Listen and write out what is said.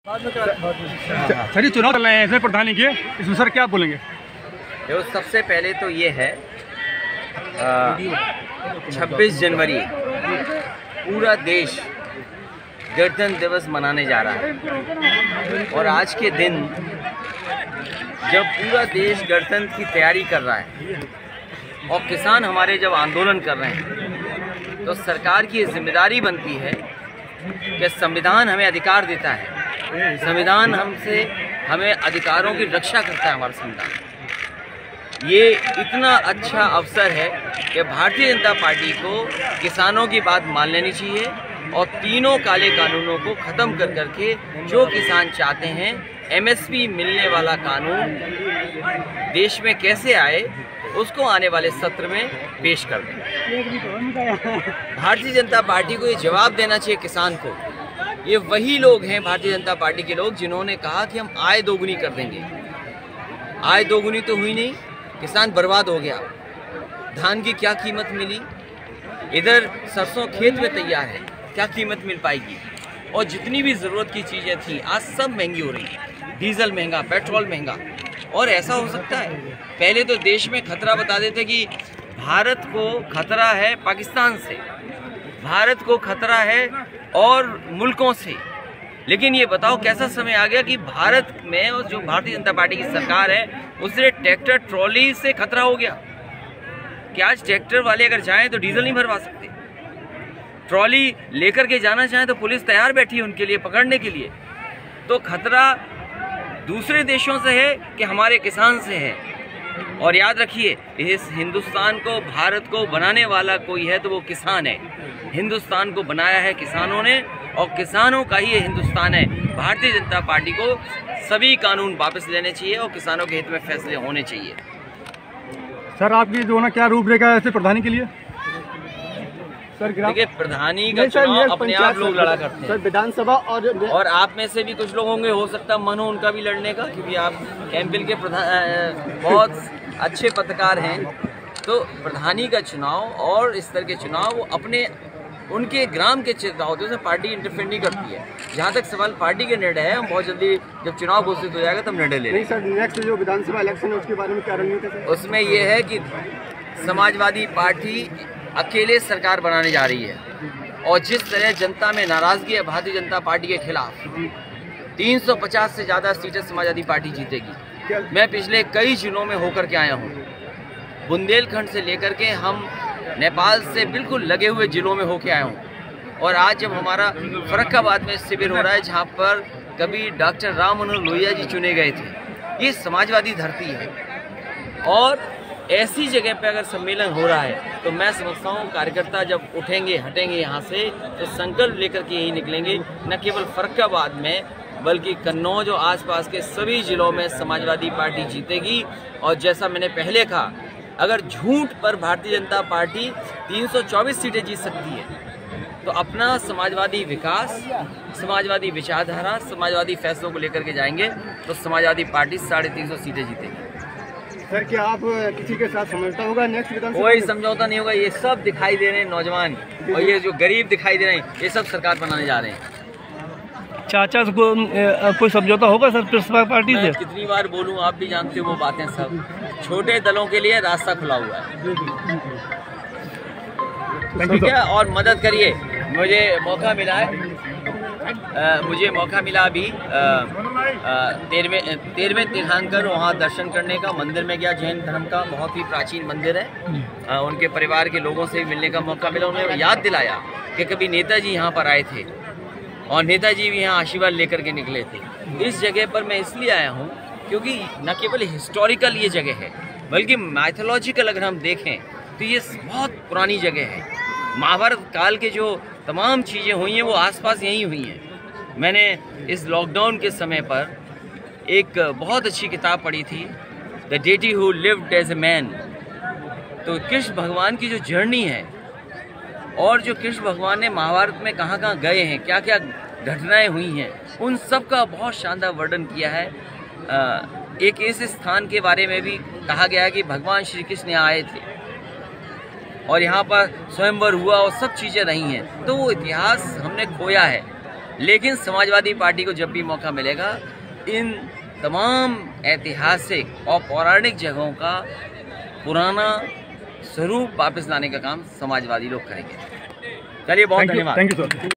Sir ये चुनाव चल रहे हैं इसमें प्रधानी के, इसमें सर क्या बोलेंगे? देखो, सबसे पहले तो ये है 26 जनवरी पूरा देश गणतंत्र दिवस मनाने जा रहा है और आज के दिन जब पूरा देश गणतंत्र की तैयारी कर रहा है और किसान हमारे जब आंदोलन कर रहे हैं तो सरकार की जिम्मेदारी बनती है कि संविधान हमें अधिकार देता है, संविधान हमें अधिकारों की रक्षा करता है। हमारा संविधान ये इतना अच्छा अवसर है कि भारतीय जनता पार्टी को किसानों की बात मान लेनी चाहिए और तीनों काले कानूनों को ख़त्म कर करके जो किसान चाहते हैं एमएसपी मिलने वाला कानून देश में कैसे आए उसको आने वाले सत्र में पेश कर दें। भारतीय जनता पार्टी को ये जवाब देना चाहिए किसान को। ये वही लोग हैं भारतीय जनता पार्टी के लोग जिन्होंने कहा कि हम आय दोगुनी कर देंगे। आय दोगुनी तो हुई नहीं, किसान बर्बाद हो गया। धान की क्या कीमत मिली, इधर सरसों खेत में तैयार है, क्या कीमत मिल पाएगी? और जितनी भी ज़रूरत की चीज़ें थी आज सब महंगी हो रही हैं। डीजल महंगा, पेट्रोल महंगा। और ऐसा हो सकता है, पहले तो देश में खतरा बता देते कि भारत को खतरा है पाकिस्तान से, भारत को खतरा है और मुल्कों से, लेकिन ये बताओ कैसा समय आ गया कि भारत में और जो भारतीय जनता पार्टी की सरकार है उससे ट्रैक्टर ट्रॉली से खतरा हो गया कि आज ट्रैक्टर वाले अगर जाएं तो डीजल नहीं भरवा सकते, ट्रॉली लेकर के जाना चाहें तो पुलिस तैयार बैठी है उनके लिए पकड़ने के लिए। तो खतरा दूसरे देशों से है कि हमारे किसान से है। और याद रखिए, इस हिंदुस्तान को, भारत को बनाने वाला कोई है तो वो किसान है। हिंदुस्तान को बनाया है किसानों ने और किसानों का ही ये हिंदुस्तान है। भारतीय जनता पार्टी को सभी कानून वापस लेने चाहिए और किसानों के हित में फैसले होने चाहिए। सर आपकी जो ना क्या रूपरेखा है ऐसे प्रधानी के लिए? सर देखिए, प्रधानी का चुनाव अपने आप लोग लड़ा करते हैं सर, विधानसभा और आप में से भी कुछ लोग होंगे, हो सकता है मन हो उनका भी लड़ने का, क्योंकि आप कैंपिल के बहुत अच्छे पत्रकार हैं। तो प्रधानी का चुनाव और इस तरह के चुनाव वो अपने उनके ग्राम के चुनाव होते हैं, उसमें पार्टी इंटरफेयर नहीं करती है। जहाँ तक सवाल पार्टी के निर्णय है, हम बहुत जल्दी जब चुनाव घोषित हो जाएगा तब निर्णय ले लेंगे। सर नेक्स्ट जो विधानसभा इलेक्शन है उसके बारे में क्या रणनीति है? उसमें यह है कि समाजवादी पार्टी अकेले सरकार बनाने जा रही है और जिस तरह जनता में नाराजगी है भारतीय जनता पार्टी के खिलाफ, 350 से ज़्यादा सीटें समाजवादी पार्टी जीतेगी। मैं पिछले कई जिलों में होकर के आया हूँ, बुंदेलखंड से लेकर के हम नेपाल से बिल्कुल लगे हुए जिलों में होके आया हूँ। और आज जब हमारा फर्रुखाबाद में शिविर हो रहा है जहाँ पर कभी डॉक्टर राम मनोहर लोहिया जी चुने गए थे, ये समाजवादी धरती है। और ऐसी जगह पे अगर सम्मेलन हो रहा है तो मैं समझता हूँ कार्यकर्ता जब उठेंगे हटेंगे यहाँ से तो संकल्प लेकर के यही निकलेंगे, न केवल फर्रुखाबाद में बल्कि कन्नौज और आसपास के सभी जिलों में समाजवादी पार्टी जीतेगी। और जैसा मैंने पहले कहा, अगर झूठ पर भारतीय जनता पार्टी 324 सीटें जीत सकती है तो अपना समाजवादी विकास, समाजवादी विचारधारा, समाजवादी फैसलों को लेकर के जाएंगे तो समाजवादी पार्टी 350 सीटें जीतेगी। सर क्या आप किसी के साथ समझौता होगा नेक्स्ट विधानसभा? कोई समझौता नहीं होगा। ये सब दिखाई दे रहे हैं नौजवान और ये जो गरीब दिखाई दे रहे हैं, ये सब सरकार बनाने जा रहे हैं। चाचा को कोई समझौता होगा सर प्रसपा पार्टी से? कितनी बार बोलूं, आप भी जानते हो वो बातें सब। छोटे दलों के लिए रास्ता खुला हुआ है, ठीक है। और मदद करिए, मुझे मौका मिला है, मुझे मौका मिला अभी 13वें तीर्थंकर वहाँ दर्शन करने का। मंदिर में गया, जैन धर्म का बहुत ही प्राचीन मंदिर है। उनके परिवार के लोगों से मिलने का मौका मिला। उन्होंने याद दिलाया कि कभी नेताजी यहाँ पर आए थे और नेताजी भी यहाँ आशीर्वाद लेकर के निकले थे। इस जगह पर मैं इसलिए आया हूँ क्योंकि न केवल हिस्टोरिकल ये जगह है बल्कि माइथोलॉजिकल अगर हम देखें तो ये बहुत पुरानी जगह है। महाभारत काल के जो तमाम चीज़ें हुई हैं वो आसपास यहीं हुई हैं। मैंने इस लॉकडाउन के समय पर एक बहुत अच्छी किताब पढ़ी थी, the deity who lived as a man. तो कृष्ण भगवान की जो जर्नी है और जो कृष्ण भगवान ने महाभारत में कहाँ कहाँ गए हैं, क्या क्या घटनाएं हुई हैं, उन सब का बहुत शानदार वर्णन किया है। एक ऐसे स्थान के बारे में भी कहा गया है कि भगवान श्री कृष्ण यहाँ आए थे और यहाँ पर स्वयंवर हुआ और सब चीज़ें रही हैं। तो वो इतिहास हमने खोया है लेकिन समाजवादी पार्टी को जब भी मौका मिलेगा इन तमाम ऐतिहासिक और पौराणिक जगहों का पुराना स्वरूप वापस लाने का काम समाजवादी लोग करेंगे। चलिए, बहुत धन्यवाद। Thank you sir.